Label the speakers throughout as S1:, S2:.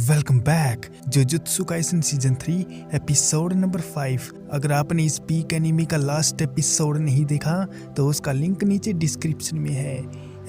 S1: Welcome back jujutsu Kaisen season 3 episode number 5। अगर आपने इस पीक एनिमी का लास्ट एपिसोड नहीं देखा तो उसका लिंक नीचे डिस्क्रिप्शन में है।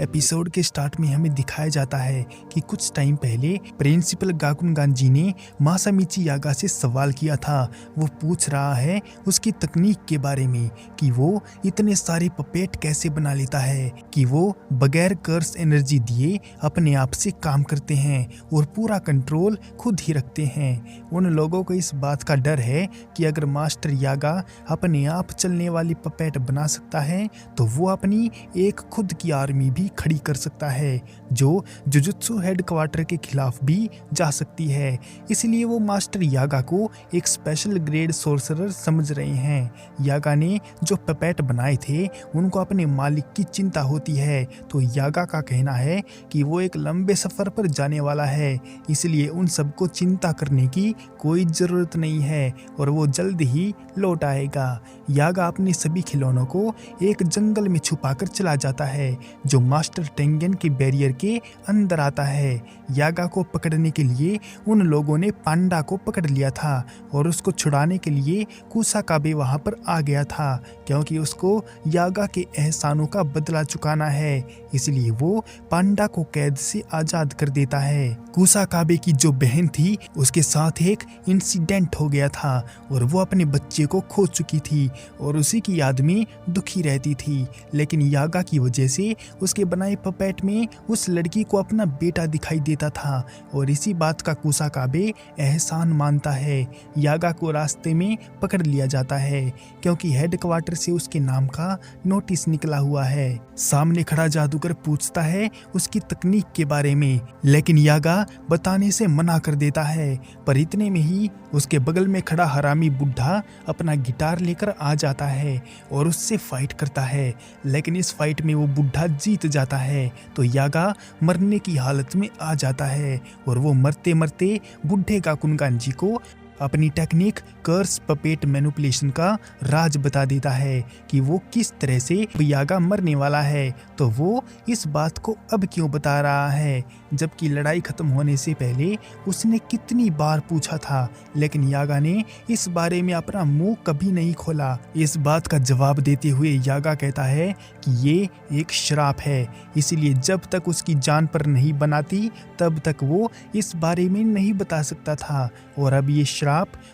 S1: एपिसोड के स्टार्ट में हमें दिखाया जाता है कि कुछ टाइम पहले प्रिंसिपल गाकुन गांजी ने मासामिची यागा से सवाल किया था। वो पूछ रहा है उसकी तकनीक के बारे में कि वो इतने सारे पपेट कैसे बना लेता है, कि वो बगैर कर्स एनर्जी दिए अपने आप से काम करते हैं और पूरा कंट्रोल खुद ही रखते हैं। उन लोगों को इस बात का डर है कि अगर मास्टर यागा अपने आप चलने वाली पपेट बना सकता है तो वो अपनी एक खुद की आर्मी भी खड़ी कर सकता है जो जुजुत्सु हेडक्वार्टर के खिलाफ भी जा सकती है। इसलिए वो मास्टर यागा को एक स्पेशल ग्रेड सोर्सरर समझ रहे हैं। यागा ने जो पपेट बनाए थे उनको अपने मालिक की चिंता होती है, तो यागा का कहना है कि वो एक लंबे सफर पर जाने वाला है, इसलिए उन सबको चिंता करने की कोई जरूरत नहीं है और वो जल्द ही लौट आएगा। यागा अपने सभी खिलौनों को एक जंगल में छुपाकर चला जाता है जो मास्टर टेंगेन के बैरियर के अंदर आता है। यागा को पकड़ने के लिए उन लोगों ने पांडा को पकड़ लिया था और उसको छुड़ाने के लिए कुसाकाबे वहां पर आ गया था, क्योंकि उसको यागा के एहसानों का बदला चुकाना है। इसलिए वो पांडा को कैद से आजाद कर देता है। कुसाकाबे की जो बहन थी उसके साथ एक इंसिडेंट हो गया था और वो अपने बच्चे को खो चुकी थी और उसी की याद में दुखी रहती थी, लेकिन यागा की वजह से उसके बनाए पपेट में उस लड़की को अपना बेटा दिखाई देता था और इसी बात का कुसाकाबे एहसान मानता है। यागा को रास्ते में पकड़ लिया जाता है क्योंकि हेडक्वार्टर से उसके नाम का नोटिस निकला हुआ है। सामने खड़ा जादूगर पूछता है उसकी तकनीक के बारे में, लेकिन यागा बताने से मना कर देता है। पर इतने में ही उसके बगल में खड़ा हरामी बुढ़ा अपना गिटार लेकर आ जाता है और उससे फाइट करता है, लेकिन इस फाइट में वो बुढ़ा जीत जाता है तो यागा मरने की हालत में आ जाता है और वो मरते मरते बुढ़े गाकुन गांजी को अपनी टेक्निक कर्स पपेट मैनिपुलेशन का राज बता देता है कि वो किस तरह से यागा मरने वाला है। तो वो इस बात को अब क्यों बता रहा है, जबकि लड़ाई खत्म होने से पहले उसने कितनी बार पूछा था, लेकिन यागा ने इस बारे में अपना मुंह कभी नहीं खोला। इस बात का जवाब देते हुए यागा कहता है कि ये एक श्राप है, इसलिए जब तक उसकी जान पर नहीं बनाती तब तक वो इस बारे में नहीं बता सकता था और अब ये श्राप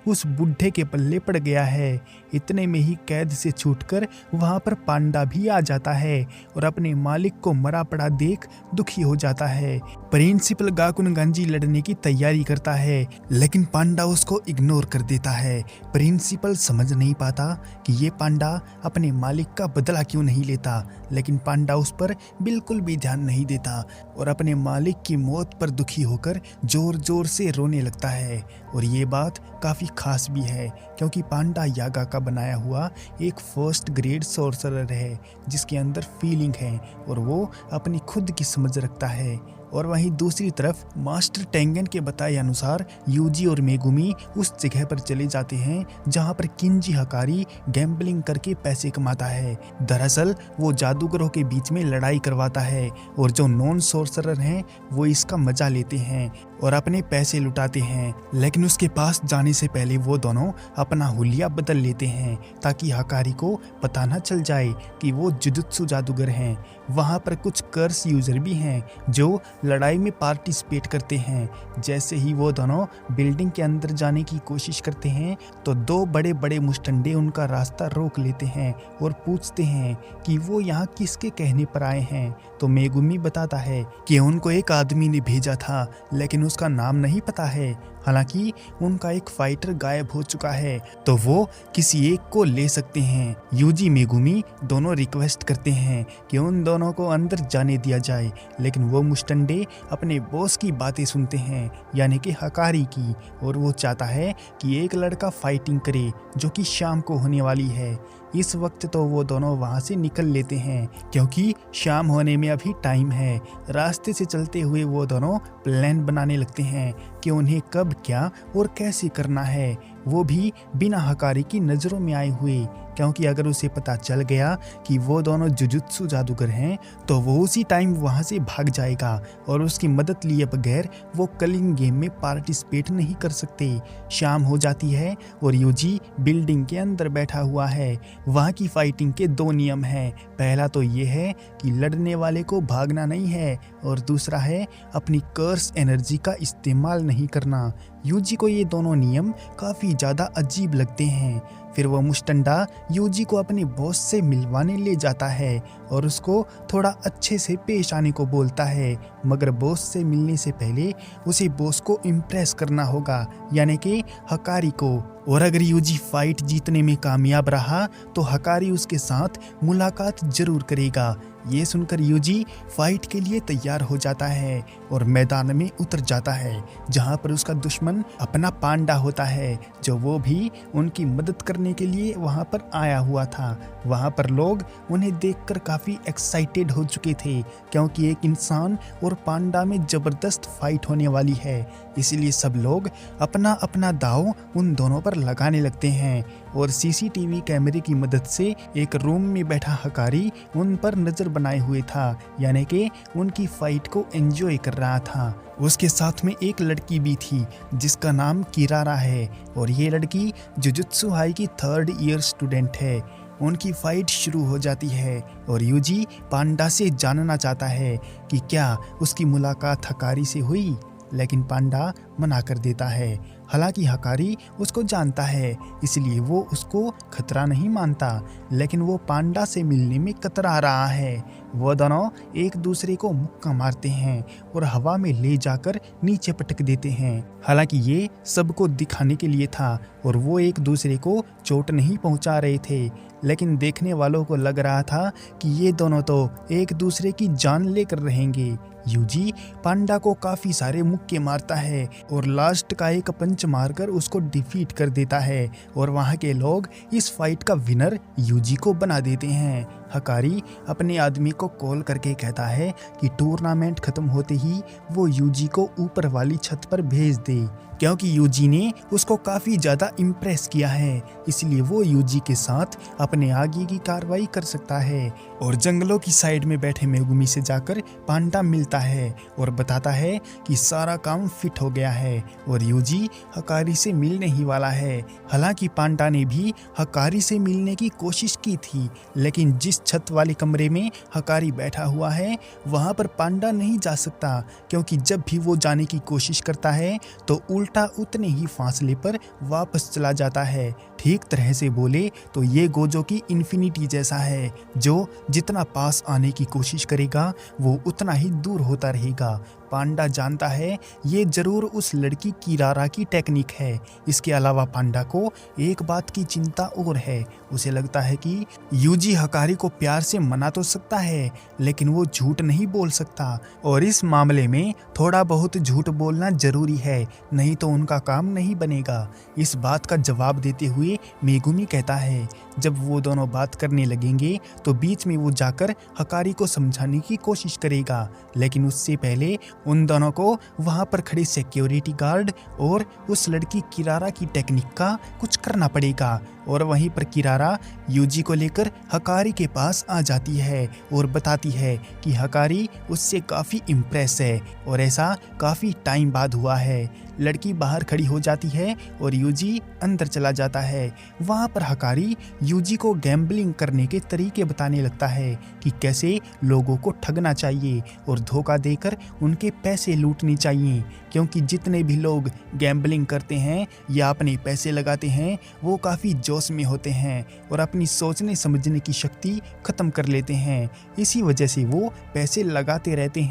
S1: उस बुढ़े के पल्ले पड़ गया है। इतने में ही कैद से छूटकर वहां पर पांडा भी आ जाता है और अपने मालिक को मरा पड़ा देख दुखी हो जाता है। प्रिंसिपल गाकुन गांजी लड़ने की तैयारी करता है, लेकिन पांडा उसको इग्नोर कर देता है। प्रिंसिपल समझ नहीं पाता कि ये पांडा अपने मालिक का बदला क्यों नहीं लेता, लेकिन पांडा उस पर बिल्कुल भी ध्यान नहीं देता और अपने मालिक की मौत पर दुखी होकर जोर जोर से रोने लगता है। और ये बात काफ़ी खास भी है क्योंकि पांडा यागा का बनाया हुआ एक फर्स्ट ग्रेड सोर्सरर है जिसके अंदर फीलिंग है और वो अपनी खुद की समझ रखता है। और वहीं दूसरी तरफ मास्टर टेंगेन के बताए अनुसार यूजी और मेगुमी उस जगह पर चले जाते हैं जहां पर किंजी हकारी गैम्बलिंग करके पैसे कमाता है। दरअसल वो जादूगरों के बीच में लड़ाई करवाता है और जो नॉन सोर्सरर हैं वो इसका मजा लेते हैं और अपने पैसे लुटाते हैं, लेकिन उसके पास जाने से पहले वो दोनों अपना हुलिया बदल लेते हैं ताकि हकारी को पता न चल जाए कि वो जुजुत्सु जादूगर हैं। वहाँ पर कुछ कर्स यूजर भी हैं जो लड़ाई में पार्टिसिपेट करते हैं। जैसे ही वो दोनों बिल्डिंग के अंदर जाने की कोशिश करते हैं तो दो बड़े बड़े मुस्टंडे उनका रास्ता रोक लेते हैं और पूछते हैं कि वो यहाँ किसके कहने पर आए हैं। तो मेगुमी बताता है कि उनको एक आदमी ने भेजा था, लेकिन उसका नाम नहीं पता है। हालांकि उनका एक फाइटर गायब हो चुका है तो वो किसी एक को ले सकते हैं। यूजी मेगुमी दोनों रिक्वेस्ट करते हैं कि उन दोनों को अंदर जाने दिया जाए, लेकिन वो मुस्टंडे अपने बॉस की बातें सुनते हैं, यानी कि हकारी की, और वो चाहता है कि एक लड़का फाइटिंग करे जो कि शाम को होने वाली है। इस वक्त तो वो दोनों वहाँ से निकल लेते हैं क्योंकि शाम होने में अभी टाइम है। रास्ते से चलते हुए वो दोनों प्लान बनाने लगते हैं कि उन्हें कब क्या और कैसे करना है। वो भी बिना हकारी की नज़रों में आए हुए, क्योंकि अगर उसे पता चल गया कि वो दोनों जुजुत्सु जादूगर हैं तो वो उसी टाइम वहाँ से भाग जाएगा और उसकी मदद लिए बगैर वो कलिंग गेम में पार्टिसिपेट नहीं कर सकते। शाम हो जाती है और यूजी बिल्डिंग के अंदर बैठा हुआ है। वहाँ की फाइटिंग के 2 नियम हैं। पहला तो ये है कि लड़ने वाले को भागना नहीं है और दूसरा है अपनी कर्स एनर्जी का इस्तेमाल नहीं करना। यूजी को ये दोनों नियम काफ़ी ज़्यादा अजीब लगते हैं। फिर वो मुस्टंडा यूजी को अपने बॉस से मिलवाने ले जाता है और उसको थोड़ा अच्छे से पेश आने को बोलता है, मगर बॉस से मिलने से पहले उसे बॉस को इम्प्रेस करना होगा, यानी कि हकारी को। और अगर यूजी फाइट जीतने में कामयाब रहा तो हकारी उसके साथ मुलाकात जरूर करेगा। ये सुनकर यूजी फाइट के लिए तैयार हो जाता है और मैदान में उतर जाता है, जहाँ पर उसका दुश्मन अपना पांडा होता है, जो वो भी उनकी मदद करने के लिए वहाँ पर आया हुआ था। वहाँ पर लोग उन्हें देखकर काफ़ी एक्साइटेड हो चुके थे, क्योंकि एक इंसान और पांडा में ज़बरदस्त फाइट होने वाली है। इसीलिए सब लोग अपना अपना दांव उन दोनों पर लगाने लगते हैं और सीसीटीवी कैमरे की मदद से एक रूम में बैठा हकारी उन पर नज़र बनाए हुए था, यानी कि उनकी फाइट को एंजॉय कर रहा था। उसके साथ में एक लड़की भी थी जिसका नाम किरारा है और ये लड़की जुजुत्सु हाई की 3rd ईयर स्टूडेंट है। उनकी फाइट शुरू हो जाती है और यूजी पांडा से जानना चाहता है कि क्या उसकी मुलाकात हकारी से हुई, लेकिन पांडा मना कर देता है। हालांकि हकारी उसको जानता है, इसलिए वो उसको खतरा नहीं मानता, लेकिन वो पांडा से मिलने में कतरा रहा है। वो दोनों एक दूसरे को मुक्का मारते हैं और हवा में ले जाकर नीचे पटक देते हैं। हालांकि ये सबको दिखाने के लिए था और वो एक दूसरे को चोट नहीं पहुंचा रहे थे, लेकिन देखने वालों को लग रहा था कि ये दोनों तो एक दूसरे की जान लेकर रहेंगे। यूजी पांडा को काफी सारे मुक्के मारता है और लास्ट का एक पंच मारकर उसको डिफीट कर देता है और वहाँ के लोग इस फाइट का विनर यूजी को बना देते हैं। हकारी अपने आदमी को कॉल करके कहता है कि टूर्नामेंट खत्म होते ही वो यूजी को ऊपर वाली छत पर भेज दे, क्योंकि यूजी ने उसको काफ़ी ज़्यादा इम्प्रेस किया है, इसलिए वो यूजी के साथ अपने आगे की कार्रवाई कर सकता है। और जंगलों की साइड में बैठे मेगुमी से जाकर पांडा मिलता है और बताता है कि सारा काम फिट हो गया है और यूजी हकारी से मिलने ही वाला है। हालांकि पांडा ने भी हकारी से मिलने की कोशिश की थी, लेकिन जिस छत वाले कमरे में हकारी बैठा हुआ है वहाँ पर पांडा नहीं जा सकता, क्योंकि जब भी वो जाने की कोशिश करता है तो उल्टा उतने ही फासले पर वापस चला जाता है। ठीक तरह से बोले तो ये गोजो की इन्फिनिटी जैसा है, जो जितना पास आने की कोशिश करेगा वो उतना ही दूर होता रहेगा। पांडा जानता है ये जरूर उस लड़की किरारा की टेक्निक है। इसके अलावा पांडा को एक बात की चिंता और है, उसे लगता है कि यूजी हकारी को प्यार से मना तो सकता है, लेकिन वो झूठ नहीं बोल सकता और इस मामले में थोड़ा बहुत झूठ बोलना जरूरी है, नहीं तो उनका काम नहीं बनेगा। इस बात का जवाब देते हुए मेगुमी कहता है जब वो दोनों बात करने लगेंगे तो बीच में वो जाकर हकारी को समझाने की कोशिश करेगा, लेकिन उससे पहले उन दोनों को वहाँ पर खड़े सिक्योरिटी गार्ड और उस लड़की किरारा की टेक्निक का कुछ करना पड़ेगा। और वहीं पर किरारा यूजी को लेकर हकारी के पास आ जाती है और बताती है कि हकारी उससे काफ़ी इम्प्रेस है और ऐसा काफ़ी टाइम बाद हुआ है। लड़की बाहर खड़ी हो जाती है और यूजी अंदर चला जाता है। वहाँ पर हकारी यूजी को गैम्बलिंग करने के तरीके बताने लगता है कि कैसे लोगों को ठगना चाहिए और धोखा देकर उनके पैसे लूटने चाहिए, क्योंकि जितने भी लोग गैम्बलिंग करते हैं या अपने पैसे लगाते हैं वो काफ़ी जोश में होते हैं और अपनी सोचने समझने की शक्ति ख़त्म कर लेते हैं। इसी वजह से वो पैसे लगाते रहते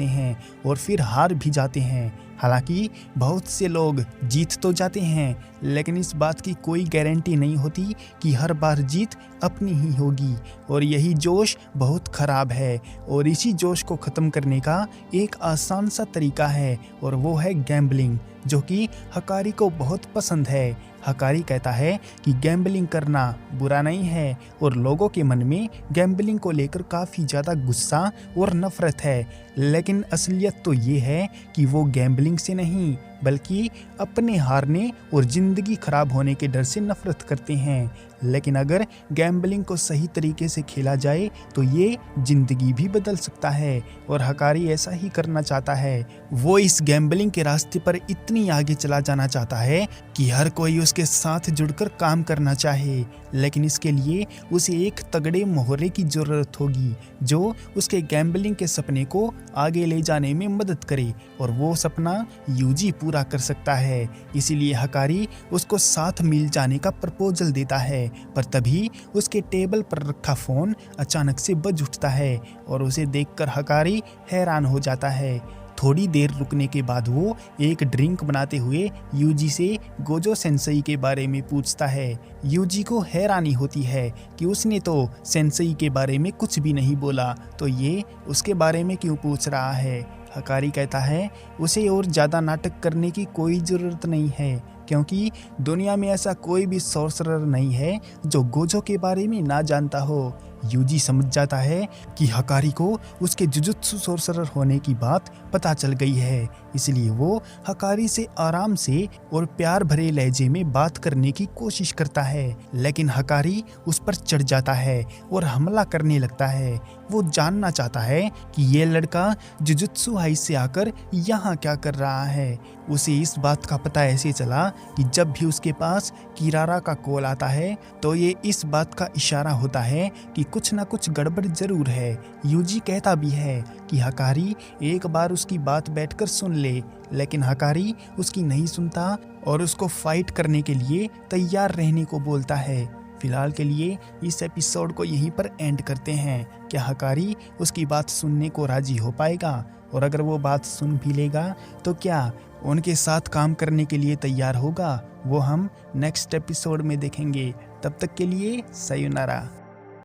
S1: हैं और फिर हार भी जाते हैं। हालांकि बहुत से लोग जीत तो जाते हैं, लेकिन इस बात की कोई गारंटी नहीं होती कि हर बार जीत अपनी ही होगी और यही जोश बहुत ख़राब है। और इसी जोश को ख़त्म करने का एक आसान सा तरीका है और वो है गैम्बलिंग। जो कि हकारी को बहुत पसंद है। हकारी कहता है कि गैम्बलिंग करना बुरा नहीं है और लोगों के मन में गैम्बलिंग को लेकर काफ़ी ज़्यादा गुस्सा और नफरत है, लेकिन असलियत तो ये है कि वो गैम्बलिंग से नहीं बल्कि अपने हारने और ज़िंदगी खराब होने के डर से नफरत करते हैं। लेकिन अगर गैम्बलिंग को सही तरीके से खेला जाए तो ये ज़िंदगी भी बदल सकता है और हकारी ऐसा ही करना चाहता है। वो इस गैम्बलिंग के रास्ते पर इतनी आगे चला जाना चाहता है कि हर कोई उसके साथ जुड़कर काम करना चाहे, लेकिन इसके लिए उसे एक तगड़े मोहरे की ज़रूरत होगी जो उसके गैम्बलिंग के सपने को आगे ले जाने में मदद करे, और वो सपना यूजी पूरा कर सकता है। इसीलिए हकारी उसको साथ मिल जाने का प्रपोजल देता है, पर तभी उसके टेबल पर रखा फ़ोन अचानक से बज उठता है और उसे देखकर हकारी हैरान हो जाता है। थोड़ी देर रुकने के बाद वो एक ड्रिंक बनाते हुए यूजी से गोजो सेंसेई के बारे में पूछता है। यूजी को हैरानी होती है कि उसने तो सेंसेई के बारे में कुछ भी नहीं बोला, तो ये उसके बारे में क्यों पूछ रहा है। हकारी कहता है उसे और ज़्यादा नाटक करने की कोई ज़रूरत नहीं है, क्योंकि दुनिया में ऐसा कोई भी सॉर्सरर नहीं है जो गोजो के बारे में ना जानता हो। यूजी समझ जाता है कि हकारी को उसके जुजुत्सु सॉर्सरर होने की बात पता चल गई है, इसलिए वो हकारी से आराम से और प्यार भरे लहजे में बात करने की कोशिश करता है, लेकिन हकारी उस पर चढ़ जाता है और हमला करने लगता है। वो जानना चाहता है कि ये लड़का जुजुत्सु हाई से आकर यहाँ क्या कर रहा है। उसे इस बात का पता ऐसे चला कि जब भी उसके पास किरारा का कॉल आता है तो ये इस बात का इशारा होता है कि कुछ ना कुछ गड़बड़ जरूर है। यूजी कहता भी है कि हकारी एक बार उसकी बात बैठकर सुन ले, लेकिन हकारी उसकी नहीं सुनता और उसको फाइट करने के लिए तैयार रहने को बोलता है। फिलहाल के लिए इस एपिसोड को यहीं पर एंड करते हैं। क्या हकारी उसकी बात सुनने को राजी हो पाएगा, और अगर वो बात सुन भी लेगा तो क्या उनके साथ काम करने के लिए तैयार होगा, वो हम नेक्स्ट एपिसोड में देखेंगे। तब तक के लिए सायोनारा।